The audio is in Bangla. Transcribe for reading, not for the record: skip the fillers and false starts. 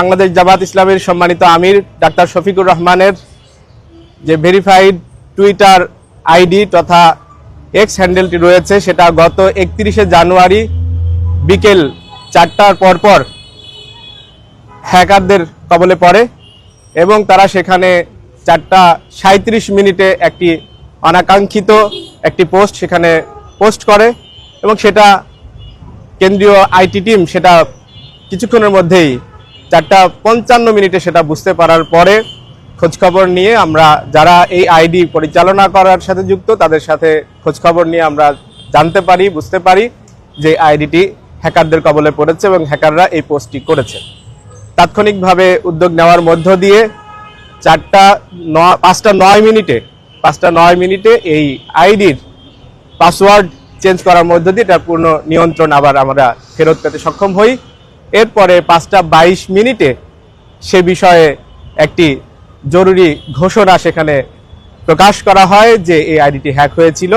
বাংলাদেশ জামাত ইসলামের সম্মানিত আমির ডাক্তার শফিকুর রহমানের যে ভেরিফাইড টুইটার আইডি তথা এক্স হ্যান্ডেলটি রয়েছে, সেটা গত 31শে জানুয়ারি বিকেল 4টার পরপর হ্যাকারদের কবলে পড়ে এবং তারা সেখানে 4:37 একটি অনাকাঙ্ক্ষিত একটি পোস্ট সেখানে পোস্ট করে এবং সেটা কেন্দ্রীয় আইটি টিম সেটা কিছুক্ষণের মধ্যেই 4:55 সেটা বুঝতে পারার পরে খোঁজখবর নিয়ে আমরা যারা এই আইডি পরিচালনা করার সাথে যুক্ত তাদের সাথে খোঁজখবর নিয়ে আমরা জানতে পারি, বুঝতে পারি যে আইডিটি হ্যাকারদের কবলে পড়েছে এবং হ্যাকাররা এই পোস্টটি করেছে। তাৎক্ষণিকভাবে উদ্যোগ নেওয়ার মধ্য দিয়ে 5:09 এই আইডির পাসওয়ার্ড চেঞ্জ করার মধ্য দিয়ে এটার পূর্ণ নিয়ন্ত্রণ আবার আমরা ফেরত পেতে সক্ষম হই। এরপরে 5:22 সে বিষয়ে একটি জরুরি ঘোষণা সেখানে প্রকাশ করা হয় যে এই আইডিটি হ্যাক হয়েছিল।